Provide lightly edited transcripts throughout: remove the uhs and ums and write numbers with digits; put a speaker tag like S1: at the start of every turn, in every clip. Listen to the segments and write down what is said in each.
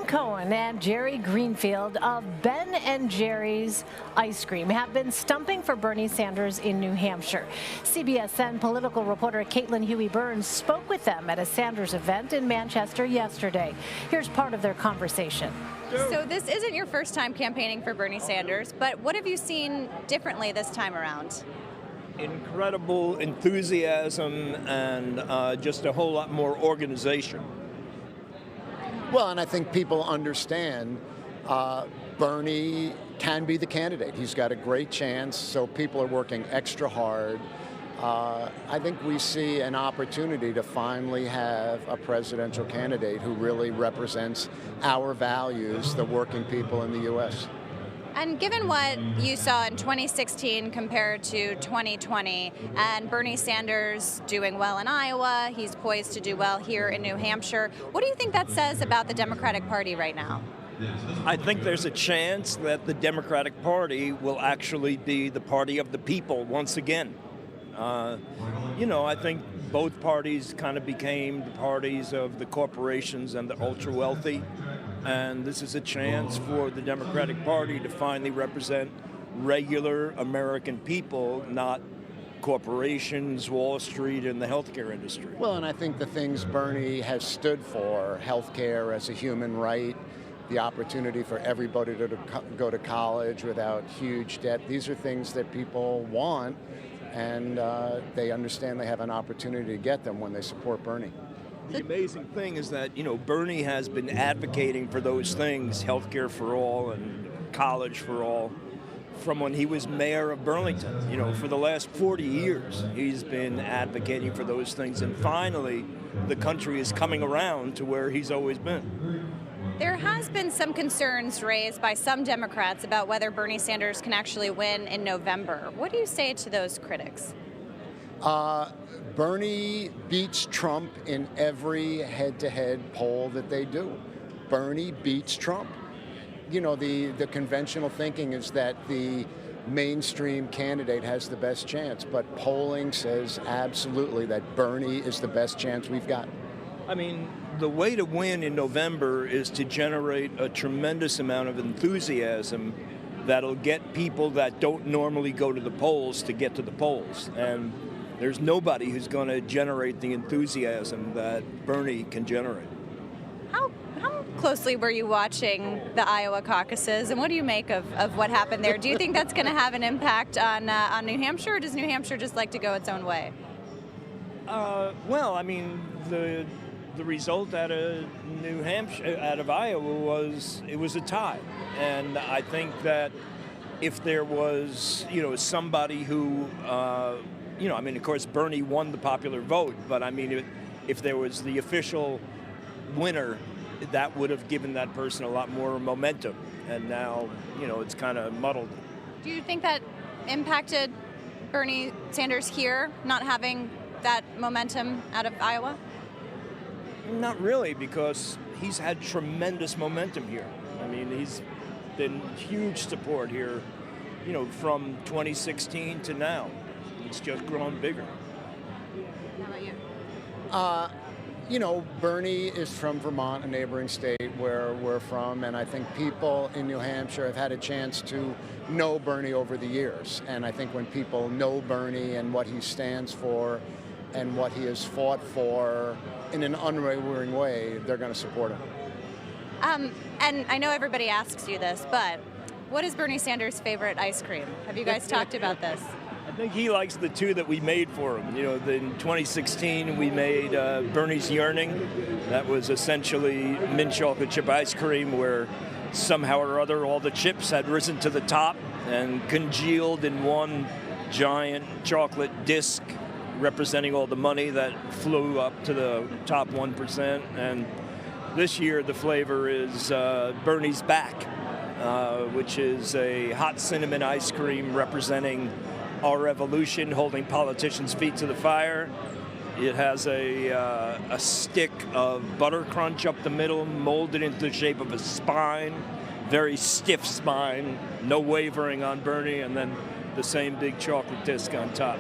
S1: Cohen and Jerry Greenfield of Ben and Jerry's Ice Cream have been stumping for Bernie Sanders in New Hampshire. CBSN political reporter Caitlin Huey-Burns spoke with them at a Sanders event in Manchester yesterday. Here's part of their conversation.
S2: So this isn't your first time campaigning for Bernie Sanders, but what have you seen differently this time around?
S3: Incredible enthusiasm and just a whole lot more organization.
S4: Well, and I think people understand Bernie can be the candidate. He's got a great chance, so people are working extra hard. I think we see an opportunity to finally have a presidential candidate who really represents our values, the working people in the U.S.
S2: And given what you saw in 2016 compared to 2020, and Bernie Sanders doing well in Iowa, he's poised to do well here in New Hampshire, what do you think that says about the Democratic Party right now?
S3: I think there's a chance that the Democratic Party will actually be the party of the people once again. I think both parties kind of became the parties of the corporations and the ultra-wealthy. And this is a chance for the Democratic Party to finally represent regular American people, not corporations, Wall Street, and the healthcare industry.
S4: Well, and I think the things Bernie has stood for, healthcare as a human right, the opportunity for everybody to go to college without huge debt, these are things that people want, and they understand they have an opportunity to get them when they support Bernie.
S3: The amazing thing is that, Bernie has been advocating for those things, healthcare for all and college for all, from when he was mayor of Burlington. For the last 40 years, he's been advocating for those things. And finally, the country is coming around to where he's always been.
S2: There has been some concerns raised by some Democrats about whether Bernie Sanders can actually win in November. What do you say to those critics?
S4: Bernie beats Trump in every head-to-head poll that they do. Bernie beats Trump. The conventional thinking is that the mainstream candidate has the best chance, but polling says absolutely that Bernie is the best chance we've got.
S3: The way to win in November is to generate a tremendous amount of enthusiasm that'll get people that don't normally go to the polls to get to the polls. And there's nobody who's going to generate the enthusiasm that Bernie can generate.
S2: How closely were you watching the Iowa caucuses, and what do you make of what happened there? Do you think that's going to have an impact on New Hampshire, or does New Hampshire just like to go its own way?
S3: The result out of New Hampshire, out of Iowa, was a tie, and I think that if there was, somebody who. Of course, Bernie won the popular vote, but if there was the official winner, that would have given that person a lot more momentum. And now, it's kind of muddled.
S2: Do you think that impacted Bernie Sanders here, not having that momentum out of Iowa?
S3: Not really, because he's had tremendous momentum here. He's been huge support here, from 2016 to now. It's just grown bigger.
S2: How about you?
S4: Bernie is from Vermont, a neighboring state where we're from, and I think people in New Hampshire have had a chance to know Bernie over the years. And I think when people know Bernie and what he stands for and what he has fought for in an unwavering way, they're going to support him.
S2: And I know everybody asks you this, but what is Bernie Sanders' favorite ice cream? Have you guys talked about this?
S3: I think he likes the two that we made for him. In 2016, we made Bernie's Yearning. That was essentially mint chocolate chip ice cream where somehow or other all the chips had risen to the top and congealed in one giant chocolate disc representing all the money that flew up to the top 1%. And this year, the flavor is Bernie's Back, which is a hot cinnamon ice cream representing our revolution, holding politicians' feet to the fire. It has a stick of butter crunch up the middle, molded into the shape of a spine, very stiff spine, no wavering on Bernie, and then the same big chocolate disc on top.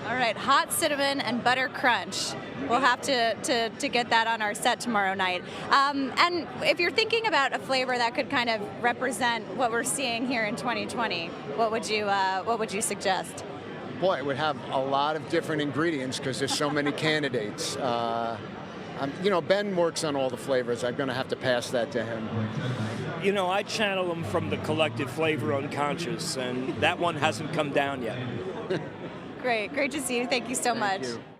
S2: All right, hot cinnamon and butter crunch. We'll have to get that on our set tomorrow night. And if you're thinking about a flavor that could kind of represent what we're seeing here in 2020, what would you suggest?
S4: Boy, it would have a lot of different ingredients because there's so many candidates. Ben works on all the flavors. I'm going to have to pass that to him.
S3: I channel them from the collective flavor unconscious, and that one hasn't come down yet.
S2: Great to see you. Thank you so much.
S4: Thank you.